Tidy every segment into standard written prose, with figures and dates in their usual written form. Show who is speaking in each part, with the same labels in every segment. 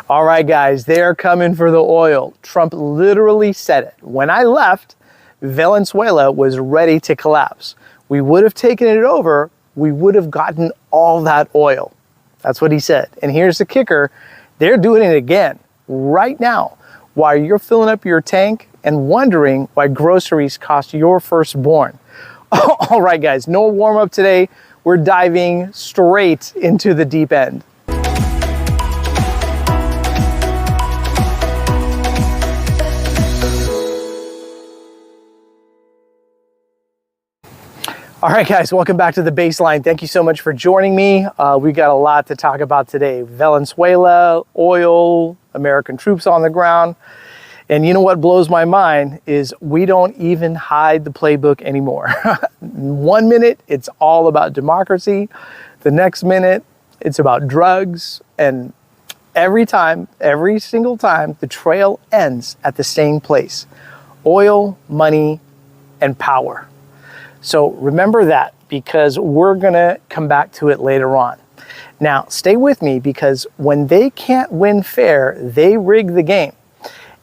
Speaker 1: All right, guys, they're coming for the oil. Trump literally said it. When I left, Venezuela was ready to collapse. We would have taken it over. We would have gotten all that oil. That's what he said. And here's the kicker. They're doing it again right now while you're filling up your tank and wondering why groceries cost your firstborn. All right, guys, no warm up today. We're diving straight into the deep end. All right, guys, welcome back to the baseline. Thank you so much for joining me. We got a lot to talk about today. Venezuela, oil, American troops on the ground. And you know what blows my mind is we don't even hide the playbook anymore. 1 minute, it's all about democracy. The next minute, it's about drugs. And every single time, the trail ends at the same place. Oil, money, and power. So remember that, because we're gonna come back to it later on. Now, stay with me, because when they can't win fair, they rig the game.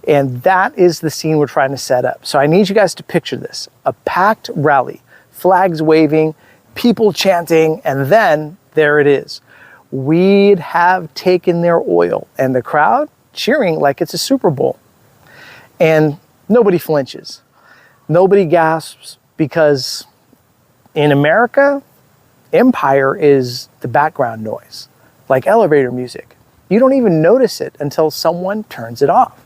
Speaker 1: And that is the scene we're trying to set up. So I need you guys to picture this: a packed rally, flags waving, people chanting, and then there it is. We'd have taken their oil, and the crowd cheering like it's a Super Bowl. And nobody flinches. Nobody gasps, because in America, empire is the background noise, like elevator music. You don't even notice it until someone turns it off.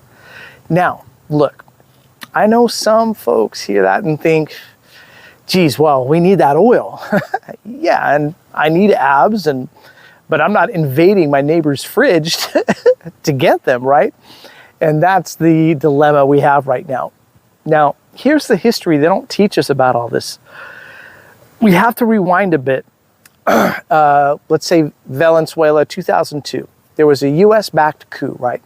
Speaker 1: Now, look, I know some folks hear that and think, geez, well, we need that oil. Yeah, and I need abs, but I'm not invading my neighbor's fridge to get them, right? And that's the dilemma we have right now. Now, here's the history. They don't teach us about all this. We have to rewind a bit. Let's say Venezuela, 2002. There was a US-backed coup, right?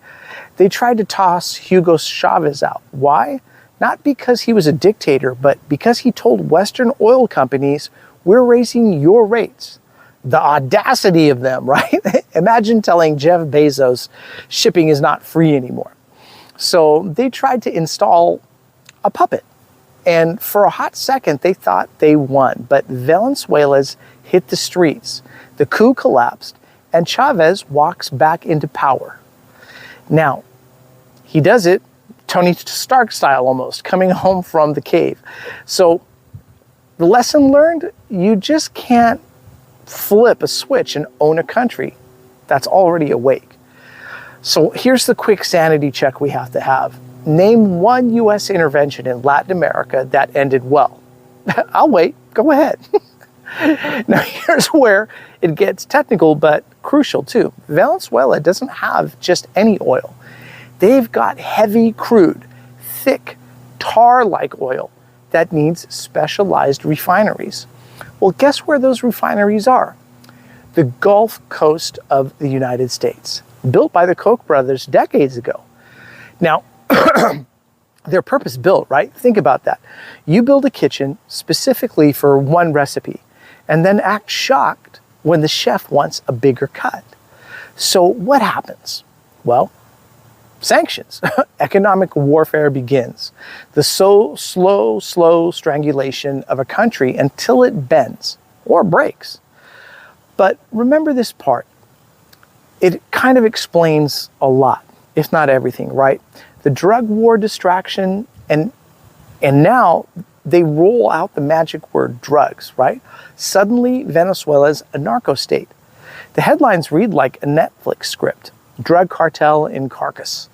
Speaker 1: They tried to toss Hugo Chavez out. Why? Not because he was a dictator, but because he told Western oil companies, we're raising your rates. The audacity of them, right? Imagine telling Jeff Bezos shipping is not free anymore. So they tried to install a puppet. And for a hot second, they thought they won. But Venezuela's hit the streets. The coup collapsed, and Chavez walks back into power. Now, he does it Tony Stark style almost, coming home from the cave. So the lesson learned, you just can't flip a switch and own a country that's already awake. So here's the quick sanity check we have to have. Name one U.S. intervention in Latin America that ended well. I'll wait. Go ahead. Now, here's where it gets technical, but crucial too. Venezuela doesn't have just any oil. They've got heavy crude, thick, tar-like oil that needs specialized refineries. Well, guess where those refineries are? The Gulf Coast of the United States, built by the Koch brothers decades ago. Now, they're purpose-built, right? Think about that. You build a kitchen specifically for one recipe, and then act shocked when the chef wants a bigger cut. So what happens? Well, sanctions. Economic warfare begins. The slow strangulation of a country until it bends or breaks. But remember this part. It kind of explains a lot, if not everything, right? The drug war distraction, and now they roll out the magic word drugs, right? Suddenly, Venezuela's a narco state. The headlines read like a Netflix script. Drug cartel in Caracas.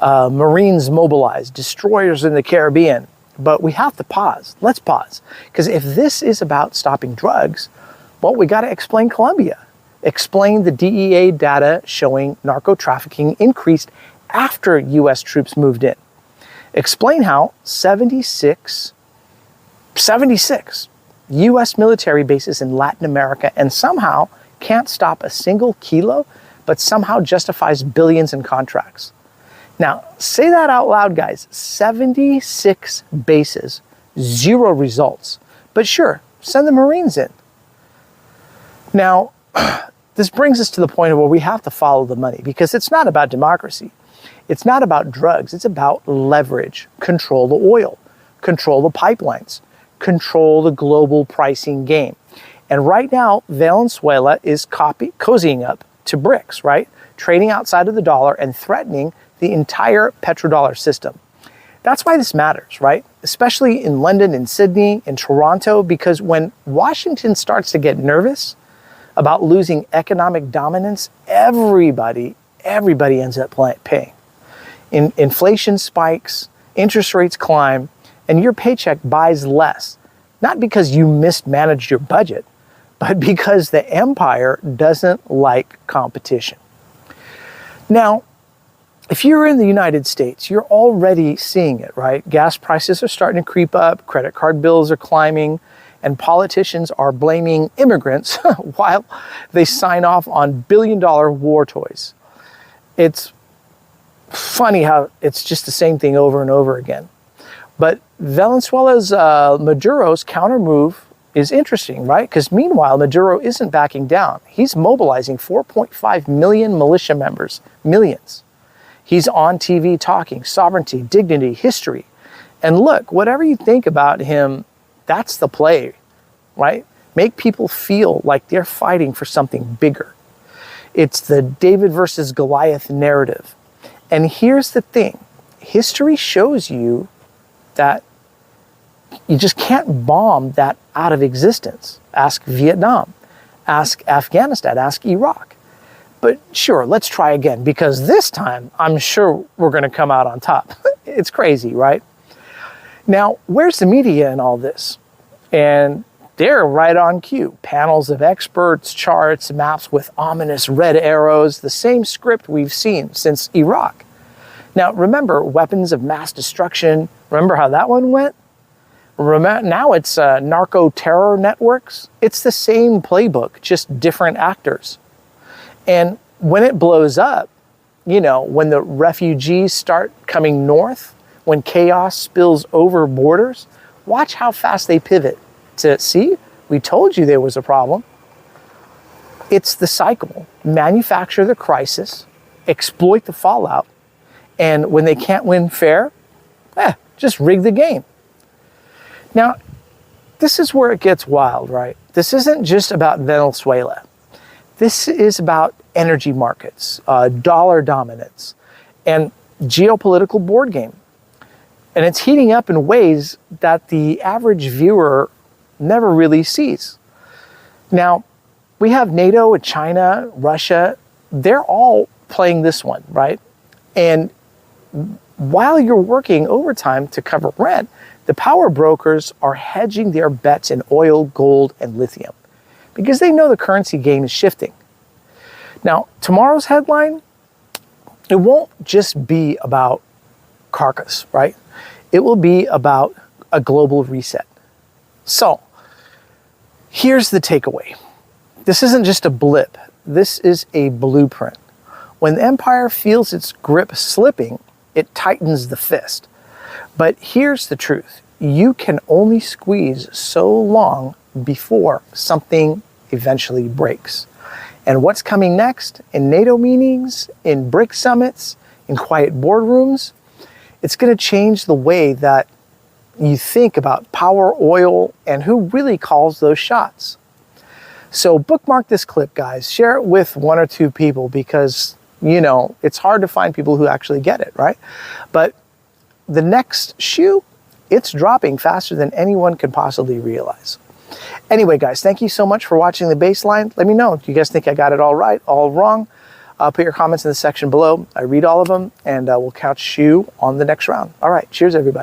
Speaker 1: Marines mobilized, destroyers in the Caribbean. But we have to pause. Let's pause. Because if this is about stopping drugs, well, we got to explain Colombia. Explain the DEA data showing narco-trafficking increased after U.S. troops moved in. Explain how 76 U.S. military bases in Latin America and somehow can't stop a single kilo, but somehow justifies billions in contracts. Now, say that out loud, guys. 76 bases, 0 results. But sure, send the Marines in. Now, this brings us to the point where we have to follow the money, because it's not about democracy. It's not about drugs. It's about leverage. Control the oil, control the pipelines, control the global pricing game. And right now, Venezuela is cozying up to BRICS, right? Trading outside of the dollar and threatening the entire petrodollar system. That's why this matters, right? Especially in London, in Sydney, in Toronto, because when Washington starts to get nervous about losing economic dominance, everybody ends up paying. Inflation spikes, interest rates climb, and your paycheck buys less. Not because you mismanaged your budget, but because the empire doesn't like competition. Now, if you're in the United States, you're already seeing it, right? Gas prices are starting to creep up, credit card bills are climbing, and politicians are blaming immigrants while they sign off on billion-dollar war toys. It's funny how it's just the same thing over and over again. But Venezuela's Maduro's counter move is interesting, right? Because meanwhile, Maduro isn't backing down. He's mobilizing 4.5 million militia members, millions. He's on TV talking sovereignty, dignity, history. And look, whatever you think about him, that's the play, right? Make people feel like they're fighting for something bigger. It's the David versus Goliath narrative. And here's the thing. History shows you that you just can't bomb that out of existence. Ask Vietnam, ask Afghanistan, ask Iraq. But sure, let's try again, because this time I'm sure we're going to come out on top. It's crazy, right? Now, where's the media in all this? And they're right on cue. Panels of experts, charts, maps with ominous red arrows, the same script we've seen since Iraq. Now, remember weapons of mass destruction. Remember how that one went? Now it's narco-terror networks. It's the same playbook, just different actors. And when it blows up, you know, when the refugees start coming north, when chaos spills over borders, watch how fast they pivot to, see, we told you there was a problem. It's the cycle. Manufacture the crisis, exploit the fallout, and when they can't win fair, just rig the game. Now, this is where it gets wild, right? This isn't just about Venezuela. This is about energy markets, dollar dominance, and geopolitical board game. And it's heating up in ways that the average viewer never really sees. Now, we have NATO and China, Russia, they're all playing this one, right? And while you're working overtime to cover rent, the power brokers are hedging their bets in oil, gold, and lithium because they know the currency game is shifting. Now, tomorrow's headline, it won't just be about Caracas, right? It will be about a global reset. So, here's the takeaway. This isn't just a blip. This is a blueprint. When the empire feels its grip slipping, it tightens the fist. But here's the truth. You can only squeeze so long before something eventually breaks. And what's coming next in NATO meetings, in BRICS summits, in quiet boardrooms, it's going to change the way that you think about power, oil, and who really calls those shots. So bookmark this clip, guys. Share it with one or two people because, you know, it's hard to find people who actually get it, right? But the next shoe, it's dropping faster than anyone can possibly realize. Anyway, guys, thank you so much for watching The Baseline. Let me know. Do you guys think I got it all right, all wrong? Put your comments in the section below. I read all of them, and we'll catch you on the next round. All right, cheers, everybody.